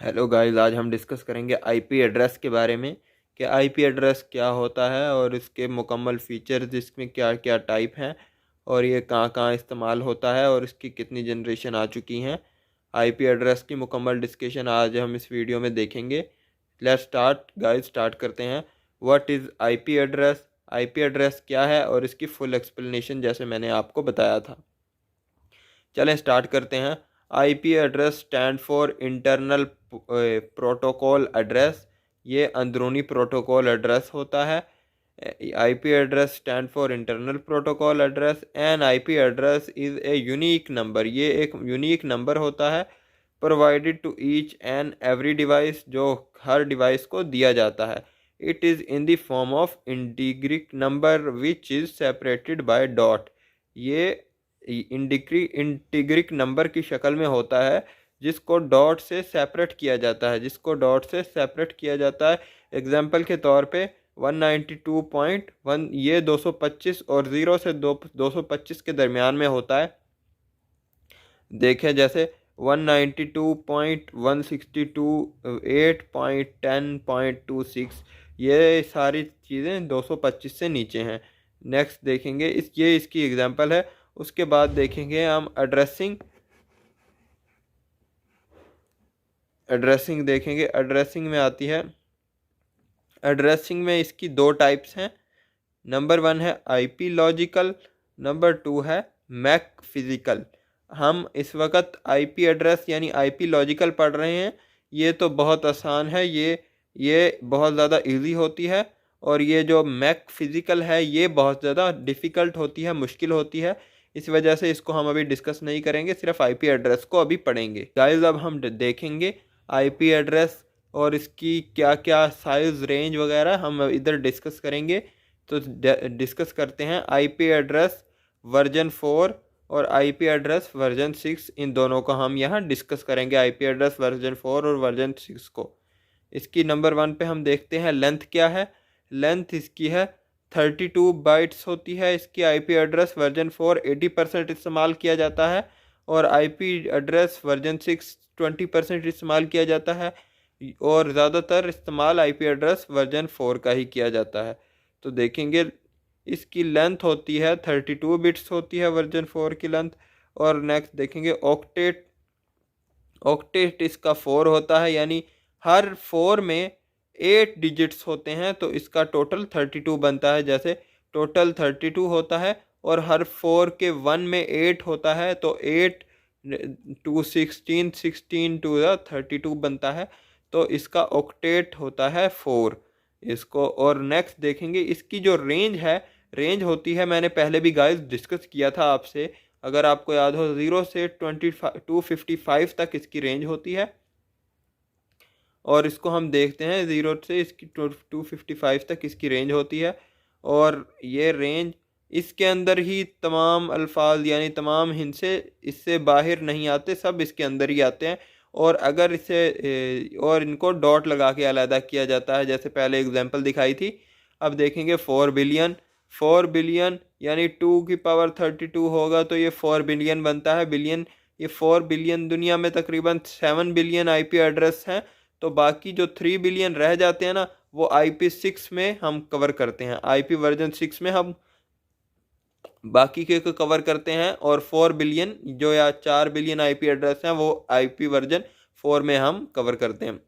Hello guys, आज हम discuss करेंगे आईपी एड्रेस के बारे में कि आईपी एड्रेस क्या होता है और इसके मुकम्मल फीचर्स, इसमें क्या क्या टाइप हैं और ये कहाँ कहाँ इस्तेमाल होता है और इसकी कितनी जनरेशन आ चुकी हैं। आईपी एड्रेस की मुकम्मल डिस्कशन आज हम इस वीडियो में देखेंगे। लेट्स स्टार्ट गाइस, स्टार्ट करते हैं। What is IP address? IP address क्या है और इसकी फुल एक्सप्लेनेशन जैसे मैंने आपको बताया था। चलें स्टार्ट करते हैं। IP address stand for internal protocol address. ये अंदरूनी प्रोटोकॉल एड्रेस होता है। IP address stand for internal protocol address. An IP address is a unique number. ये एक यूनिक नंबर होता है provided to each and every device, जो हर डिवाइस को दिया जाता है। It is in the form of integer number which is separated by dot. ये इंटीग्रिक नंबर की शक्ल में होता है जिसको डॉट से सेपरेट किया जाता है, एग्जाम्पल के तौर पे 192.1 ये 225 और 0 से 225 के दरमियान में होता है। देखें जैसे 192.162 8.10.26, ये सारी चीज़ें 225 से नीचे हैं। नेक्स्ट देखेंगे ये इसकी एग्जांपल है। उसके बाद देखेंगे हम एड्रेसिंग देखेंगे। एड्रेसिंग में आती है, एड्रेसिंग में इसकी दो टाइप्स हैं। नंबर 1 है आईपी लॉजिकल, नंबर 2 है मैक फिज़िकल। हम इस वक्त आईपी एड्रेस यानी आईपी लॉजिकल पढ़ रहे हैं। ये तो बहुत आसान है, ये बहुत ज़्यादा इजी होती है। और ये जो मैक फिज़िकल है ये बहुत ज़्यादा डिफ़िकल्ट होती है, मुश्किल होती है। इस वजह से इसको हम अभी डिस्कस नहीं करेंगे, सिर्फ आईपी एड्रेस को अभी पढ़ेंगे। गाइस अब हम देखेंगे आईपी एड्रेस और इसकी क्या क्या साइज़, रेंज वगैरह हम इधर डिस्कस करेंगे। तो डिस्कस करते हैं आईपी एड्रेस वर्जन 4 और आईपी एड्रेस वर्जन 6, इन दोनों को हम यहाँ डिस्कस करेंगे, आईपी एड्रेस वर्जन 4 और वर्जन 6 को। इसकी नंबर 1 पे हम देखते हैं लेंथ क्या है। लेंथ इसकी है 32 बाइट्स होती है। इसकी आईपी एड्रेस वर्जन 4 80% इस्तेमाल किया जाता है और आईपी एड्रेस वर्जन 6 20% इस्तेमाल किया जाता है। और ज़्यादातर इस्तेमाल आईपी एड्रेस वर्जन 4 का ही किया जाता है। तो देखेंगे इसकी लेंथ होती है 32 बिट्स होती है वर्जन 4 की लेंथ। और नेक्स्ट देखेंगे ऑक्टेट। ऑक्टेट इसका 4 होता है, यानी हर 4 में 8 डिजिट्स होते हैं, तो इसका टोटल 32 बनता है। जैसे टोटल 32 होता है और हर 4 के 1 में 8 होता है, तो 8 टू 16, 16 टू 32 बनता है। तो इसका ऑक्टेट होता है 4 इसको। और नेक्स्ट देखेंगे इसकी जो रेंज है, रेंज होती है, मैंने पहले भी गाइस डिस्कस किया था आपसे, अगर आपको याद हो, 0 से 255 तक इसकी रेंज होती है। और इसको हम देखते हैं 0 से इसकी 255 तक इसकी रेंज होती है। और ये रेंज, इसके अंदर ही तमाम अल्फाज यानी तमाम हिंसे इससे बाहर नहीं आते, सब इसके अंदर ही आते हैं। और अगर और इनको डॉट लगा के अलहदा किया जाता है, जैसे पहले एग्जांपल दिखाई थी। अब देखेंगे 4 बिलियन। 4 बिलियन यानी 2 की पावर 32 होगा तो ये 4 बिलियन बनता है। बिलियन, ये 4 बिलियन, दुनिया में तकरीबन 7 बिलियन आईपी एड्रेस हैं। तो बाकी जो 3 बिलियन रह जाते हैं ना, वो आईपी 6 में हम कवर करते हैं। आईपी वर्जन 6 में हम बाकी के को कवर करते हैं। और 4 बिलियन जो या 4 बिलियन आईपी एड्रेस हैं वो आईपी वर्जन 4 में हम कवर करते हैं।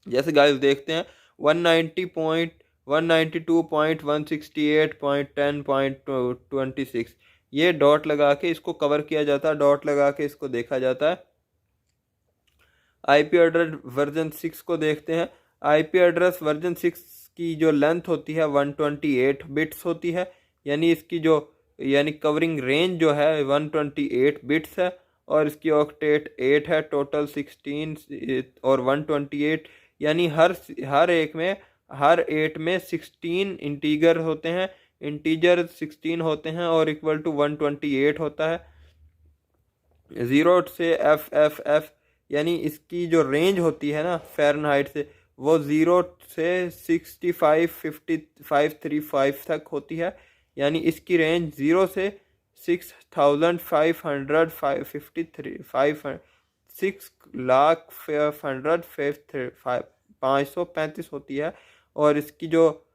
जैसे गाइस देखते हैं 190.192.168.10.26, ये डॉट लगा के इसको कवर किया जाता है, डॉट लगा के इसको देखा जाता है। आईपी एड्रेस वर्जन 6 को देखते हैं। आईपी एड्रेस वर्जन 6 की जो लेंथ होती है 128 बिट्स होती है, यानी इसकी जो यानी कवरिंग रेंज जो है 128 बिट्स है। और इसकी ऑक्टेट 8 है, टोटल 16 और 128, यानी हर एक में, हर 8 में 16 इंटीजर होते हैं, इंटीजर 16 होते हैं और इक्वल टू 128 होता है। 0 से एफ यानी इसकी जो रेंज होती है ना फ़ारेनहाइट से, वो 0 से 65 तक होती है। यानी इसकी रेंज 0 से 6553 6,535 होती है। और इसकी जो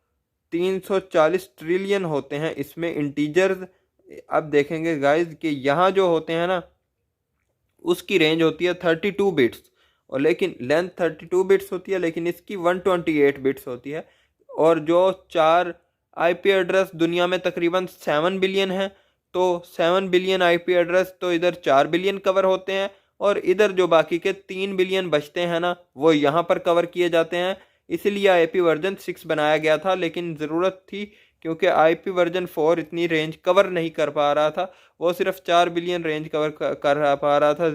340 ट्रिलियन होते हैं इसमें इंटीजर्स। अब देखेंगे गाइज कि यहाँ जो होते हैं ना उसकी रेंज होती है 32 बिट्स, और लेकिन लेंथ 32 बिट्स होती है, लेकिन इसकी 128 बिट्स होती है। और जो चार आईपी एड्रेस दुनिया में तकरीबन 7 बिलियन है, तो 7 बिलियन आईपी एड्रेस तो इधर 4 बिलियन कवर होते हैं, और इधर जो बाकी के 3 बिलियन बचते हैं ना वो यहाँ पर कवर किए जाते हैं। इसलिए आईपी वर्जन 6 बनाया गया था, लेकिन ज़रूरत थी क्योंकि आईपी वर्जन 4 इतनी रेंज कवर नहीं कर पा रहा था। वो सिर्फ 4 बिलियन रेंज कवर कर पा रहा था।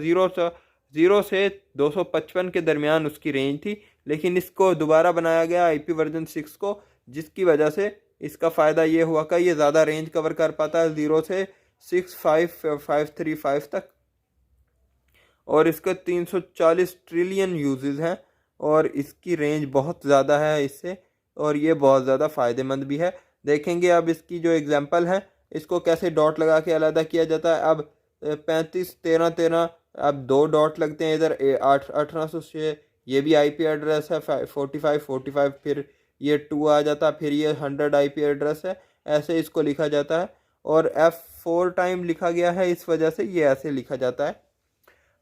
ज़ीरो से 255 के दरमियान उसकी रेंज थी, लेकिन इसको दोबारा बनाया गया आईपी वर्जन 6 को, जिसकी वजह से इसका फ़ायदा ये हुआ कि ये ज़्यादा रेंज कवर कर पाता है 0 से 65535 तक। और इसका 340 ट्रिलियन यूजेस हैं, और इसकी रेंज बहुत ज़्यादा है इससे, और ये बहुत ज़्यादा फ़ायदेमंद भी है। देखेंगे अब इसकी जो एग्जांपल है, इसको कैसे डॉट लगा के अलग किया जाता है। अब 35 13 13, अब 2 डॉट लगते हैं इधर 1806, ये भी आईपी एड्रेस है। 45 फिर ये 2 आ जाता, फिर ये 100 आईपी एड्रेस है। ऐसे इसको लिखा जाता है, और F4 टाइम लिखा गया है, इस वजह से ये ऐसे लिखा जाता है।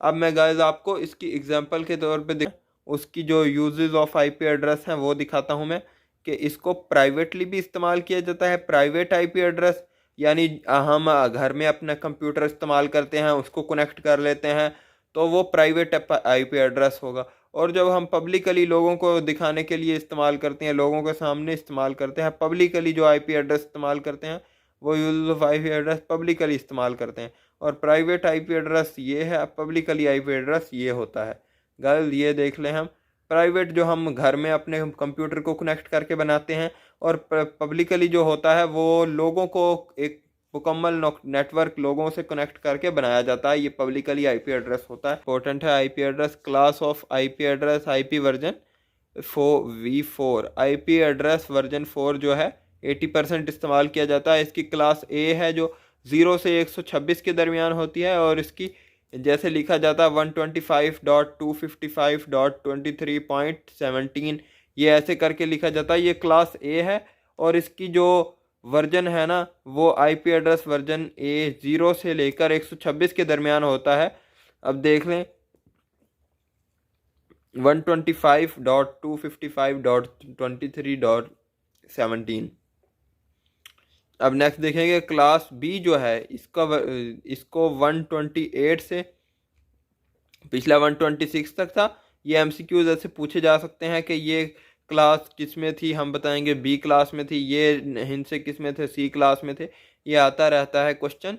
अब मैं गाइस आपको इसकी एग्जांपल के तौर पे उसकी जो यूजेस ऑफ आईपी एड्रेस हैं वो दिखाता हूँ मैं, कि इसको प्राइवेटली भी इस्तेमाल किया जाता है। प्राइवेट आईपी एड्रेस यानी हम घर में अपना कंप्यूटर इस्तेमाल करते हैं, उसको कनेक्ट कर लेते हैं, तो वो प्राइवेट आईपी एड्रेस होगा। और जब हम पब्लिकली लोगों को दिखाने के लिए इस्तेमाल करते हैं, लोगों के सामने इस्तेमाल करते हैं, पब्लिकली जो आईपी एड्रेस इस्तेमाल करते हैं वो use of IP address publicly इस्तेमाल करते हैं। और प्राइवेट आईपी एड्रेस ये है, पब्लिकली आईपी एड्रेस ये होता है। गाइस ये देख लें, हम प्राइवेट जो हम घर में अपने कंप्यूटर को कनेक्ट करके बनाते हैं, और पब्लिकली जो होता है वो लोगों को एक मुकम्मल नेटवर्क लोगों से कनेक्ट करके बनाया जाता है, ये पब्लिकली आईपी एड्रेस होता है। इंपॉर्टेंट है IP address. Class of IP address, IP version V4, IP address version 4 जो है 80% इस्तेमाल किया जाता है। इसकी क्लास ए है जो 0 से 126 के दरमियान होती है, और इसकी जैसे लिखा जाता है 125.255.23.17, ये ऐसे करके लिखा जाता है, ये क्लास ए है। और इसकी जो वर्जन है ना वो आईपी एड्रेस वर्जन ए 0 से लेकर 126 के दरमियान होता है। अब देख लें 125.255.23.17। अब नेक्स्ट देखेंगे क्लास बी जो है, इसको 128 से पिछला 126 तक था। ये एमसीक्यूज ऐसे पूछे जा सकते हैं कि ये क्लास किस में थी, हम बताएंगे बी क्लास में थी, ये इनसे किस में थे, सी क्लास में थे। ये आता रहता है क्वेश्चन,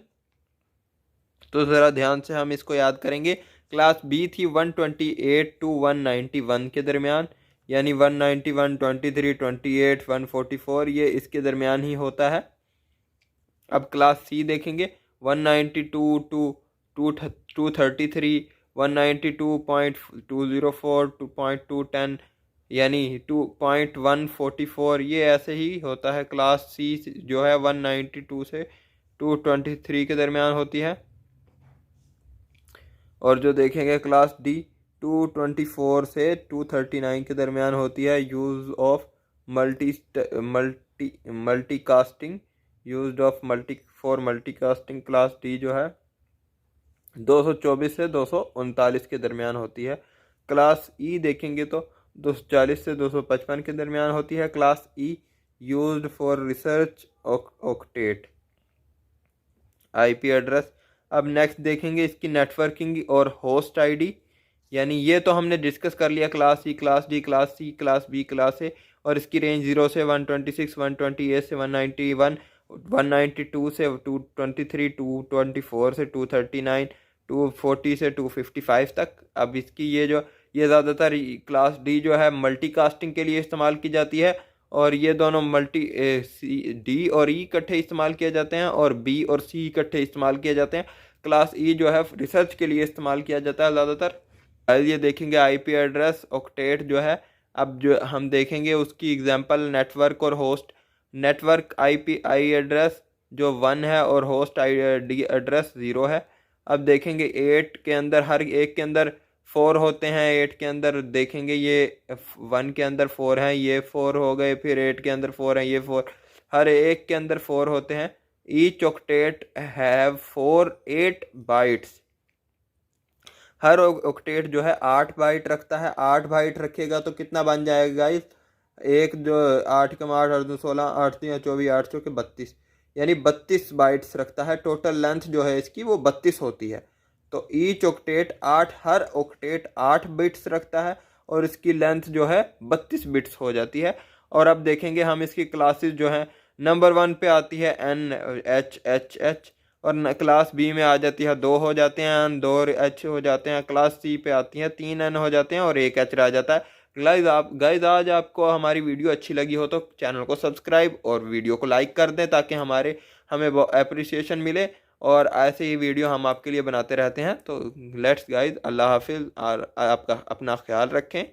तो ज़रा ध्यान से हम इसको याद करेंगे। क्लास बी थी 128 to 191 के दरमियान, यानी 191, 23, 28, 144 ये इसके दरमियान ही होता है। अब क्लास सी देखेंगे 192 to 233, 192.204 to 2.210, यानी 2.144 ये ऐसे ही होता है। क्लास सी जो है 192 से 223 के दरमियान होती है। और जो देखेंगे क्लास डी 224 से 239 के दरमियान होती है। Use of multicasting, use of multicasting class D जो है 224 से 239 के दरमियान होती है। क्लास ई देखेंगे तो 240 से 255 के दरमियान होती है। Class E used for research octet IP address. अब नेक्स्ट देखेंगे इसकी नेटवर्किंग और होस्ट आईडी, यानी ये तो हमने डिस्कस कर लिया, class E, class D, class C, class B, class A. और इसकी रेंज 0 से 126, 128 से 191, 192 से 223, 224 से 239, 240 से 255 तक। अब इसकी ये ज़्यादातर क्लास डी जो है मल्टीकास्टिंग के लिए इस्तेमाल की जाती है, और ये दोनों डी और ई इकट्ठे इस्तेमाल किए जाते हैं, और बी और सी इकट्ठे इस्तेमाल किए जाते हैं। क्लास ई जो है रिसर्च के लिए इस्तेमाल किया जाता है ज़्यादातर। ये देखेंगे आईपी एड्रेस ऑक्टेट जो है। अब जो हम देखेंगे उसकी एग्जांपल नेटवर्क और होस्ट। नेटवर्क आई एड्रेस जो 1 है, और होस्ट आई डी एड्रेस 0 है। अब देखेंगे 8 के अंदर हर एक के अंदर 4 होते हैं 8 के अंदर, देखेंगे ये 1 के अंदर 4 हैं, ये 4 हो गए, फिर 8 के अंदर 4 हैं, ये 4, हर एक के अंदर 4 होते हैं। Each octet have 8 bytes. Her octet जो है 8 बाइट रखता है। 8 बाइट रखेगा तो कितना बन जाएगा गाइस, एक जो 8 कम 8 8 2 16 8 3 24 8 चौके 32, यानी 32 बाइट्स रखता है। टोटल लेंथ जो है इसकी वो 32 होती है। तो ईच ऑक्टेट 8, हर ऑक्टेट 8 बिट्स रखता है और इसकी लेंथ जो है 32 बिट्स हो जाती है। और अब देखेंगे हम इसकी क्लासेस जो हैं, नंबर 1 पे आती है NHHH, और क्लास बी में आ जाती है 2 हो जाते हैं N, 2 H हो जाते हैं। क्लास सी पे आती है 3 N हो जाते हैं और 1 H रह जाता है। गाइज आज आपको हमारी वीडियो अच्छी लगी हो तो चैनल को सब्सक्राइब और वीडियो को लाइक कर दें, ताकि हमें अप्रिसिएशन मिले, और ऐसे ही वीडियो हम आपके लिए बनाते रहते हैं। तो लेट्स गाइज, अल्लाह हाफिज़, और आपका अपना ख्याल रखें।